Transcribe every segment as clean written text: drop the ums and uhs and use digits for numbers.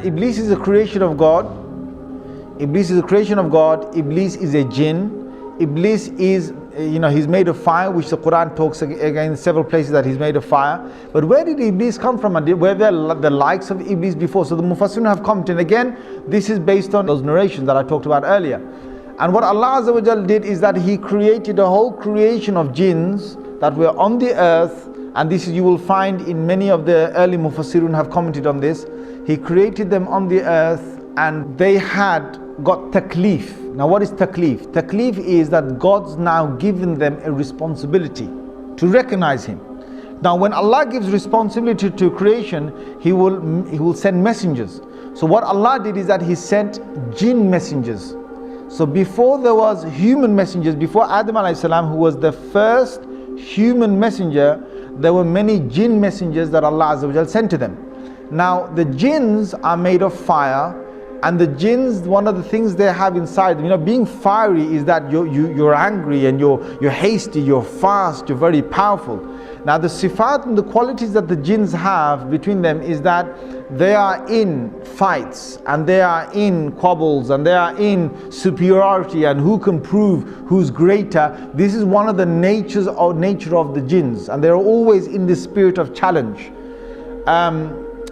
Iblis is a creation of God. Iblis is a creation of God. Iblis is a jinn. Iblis is, he's made of fire, which the Quran talks again in several places that he's made of fire. But where did Iblis come from? And were there the likes of Iblis before? So the Mufassirun have commented. Again, this is based on those narrations that I talked about earlier. And what Allah Azza wa Jal did is that He created a whole creation of jinns that were on the earth. And this you will find in many of the early Mufassirun have commented on this. He created them on the earth and they had got taklif. Now what is taklif? Taklif is that God's now given them a responsibility to recognize Him. Now when Allah gives responsibility to creation, He will send messengers. So what Allah did is that He sent jinn messengers. So before there was human messengers, before Adam alayhi salam, who was the first human messenger, there were many jinn messengers that Allah Azza wa Jal sent to them. Now the jinns are made of fire, and the jinns, one of the things they have inside them, being fiery is that you're angry and you're hasty, you're fast, you're very powerful. Now the sifat and the qualities that the jinns have between them is that they are in fights and they are in quarrels and they are in superiority and who can prove who's greater. This is one of the nature of the jinns, and they're always in the spirit of challenge.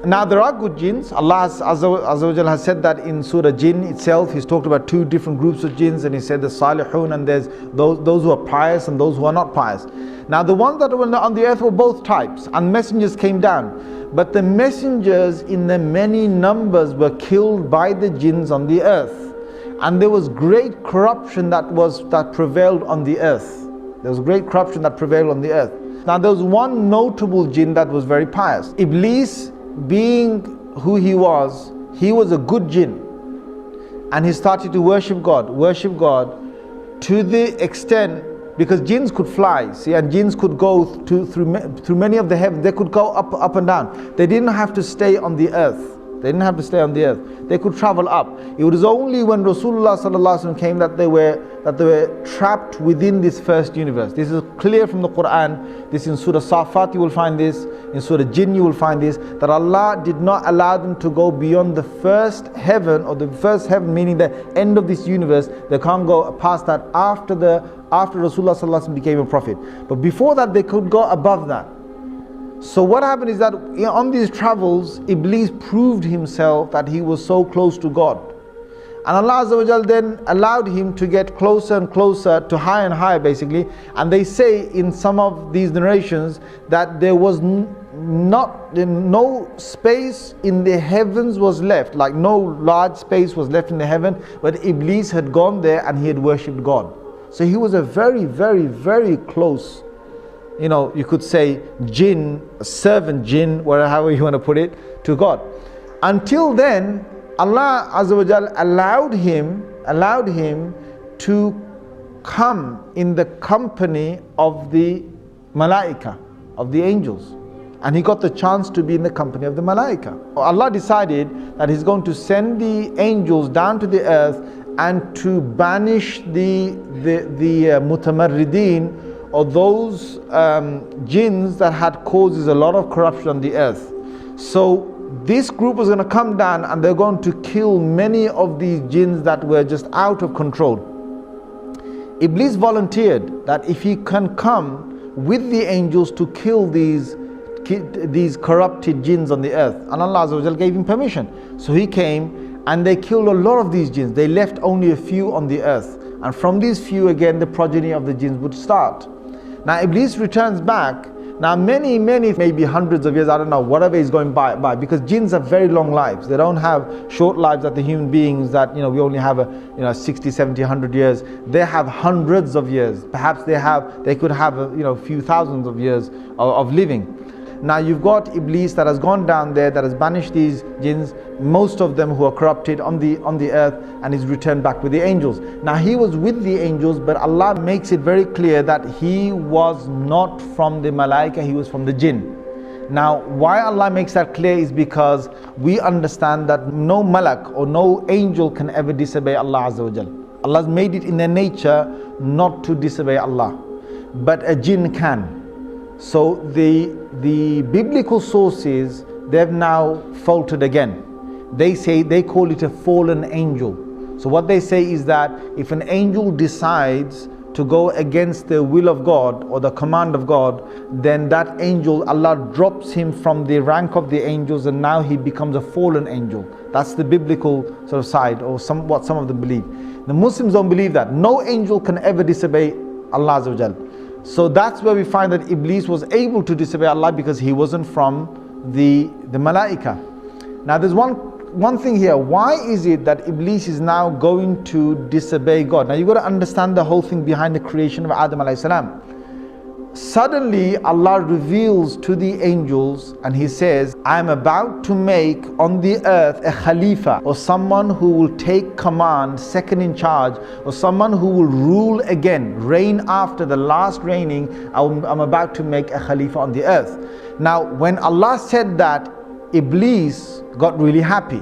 Now there are good jinns. Allah Azza wa Jal has said that in Surah Jinn itself. He's talked about two different groups of jinns, and He said the salihun, and there's those who are pious and those who are not pious. Now the ones that were on the earth were both types, and messengers came down. But the messengers in the many numbers were killed by the jinns on the earth. And there was great corruption that prevailed on the earth. There was great corruption that prevailed on the earth. Now there was one notable jinn that was very pious. Iblis, being who he was a good jinn, and he started to worship God to the extent, because jinns could fly, and jinns could go through many of the heavens. They could go up and down. They didn't have to stay on the earth. They could travel up. It was only when Rasulullah sallallahu alaihi wasallam came that they were trapped within this first universe. This is clear from the Quran. This in Surah Safat you will find this. In Surah Jinn you will find this. That Allah did not allow them to go beyond the first heaven, or the first heaven meaning the end of this universe. They can't go past that after Rasulullah sallallahu alaihi wasallam became a prophet. But before that they could go above that. So what happened is that on these travels, Iblis proved himself that he was so close to God. And Allah Azza wa Jal then allowed him to get closer and closer to higher and higher basically. And they say in some of these narrations that there was no space in the heavens was left, like no large space was left in the heaven, but Iblis had gone there and he had worshipped God. So he was a very, very, very close, you could say jinn, servant jinn, however you want to put it, to God. Until then, Allah Azza wa Jal allowed him to come in the company of the malaika, of the angels. And he got the chance to be in the company of the malaika. Allah decided that He's going to send the angels down to the earth and to banish the mutamarrideen, or those jinns that had causes a lot of corruption on the earth. So this group was going to come down and they're going to kill many of these jinns that were just out of control. Iblis volunteered that if he can come with the angels to kill these corrupted jinns on the earth, and Allah Azza wa Jal gave him permission. So he came and they killed a lot of these jinns. They left only a few on the earth, and from these few again the progeny of the jinns would start. Now Iblis returns back. Now many, maybe hundreds of years, I don't know, whatever is going by, because jinns have very long lives. They don't have short lives that the human beings that, we only have 60, 70, 100 years. They have hundreds of years. Perhaps they could have a few thousands of years of living. Now you've got Iblis that has gone down there, that has banished these jinns, most of them who are corrupted on the earth, and is returned back with the angels. Now he was with the angels, but Allah makes it very clear that he was not from the malaika, he was from the jinn. Now why Allah makes that clear is because we understand that no malak or no angel can ever disobey Allah Azza wa Jal. Allah has made it in their nature not to disobey Allah, but a jinn can. So the biblical sources, they've now faltered again. they call it a fallen angel. So what they say is that if an angel decides to go against the will of God or the command of God, then that angel, Allah drops him from the rank of the angels and now he becomes a fallen angel. That's the biblical sort of side, or what some of them believe. The Muslims don't believe that. No angel can ever disobey Allah Azza wa Jal. So that's where we find that Iblis was able to disobey Allah, because he wasn't from the malaika. Now there's one thing here. Why is it that Iblis is now going to disobey God? Now you've got to understand the whole thing behind the creation of Adam alayhi salam. Suddenly Allah reveals to the angels and he says, I am about to make on the earth a Khalifa, or someone who will take command, second in charge, or someone who will rule again, reign after the last reigning. I'm about to make a Khalifa on the earth. Now when Allah said that, Iblis got really happy,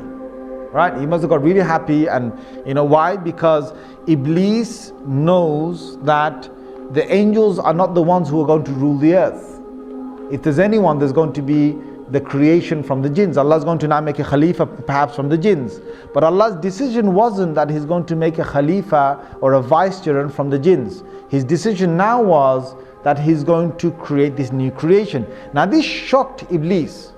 right? He must have got really happy. And you know why? Because Iblis knows that the angels are not the ones who are going to rule the earth. If there's anyone, there's going to be the creation from the jinns. Allah is going to now make a Khalifa perhaps from the jinns. But Allah's decision wasn't that He's going to make a Khalifa or a vicegerent from the jinns. His decision now was that He's going to create this new creation. Now this shocked Iblis,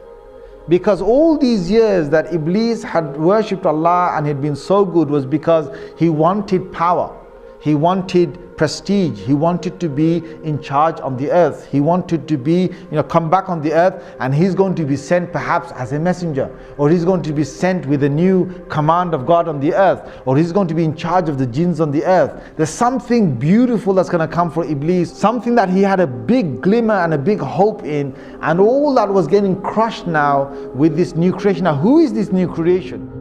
because all these years that Iblis had worshipped Allah and had been so good was because he wanted power. He wanted prestige. He wanted to be in charge on the earth. He wanted to be, come back on the earth, and he's going to be sent perhaps as a messenger, or he's going to be sent with a new command of God on the earth, or he's going to be in charge of the jinns on the earth. There's something beautiful that's going to come for Iblis, something that he had a big glimmer and a big hope in, and all that was getting crushed now with this new creation. Now who is this new creation?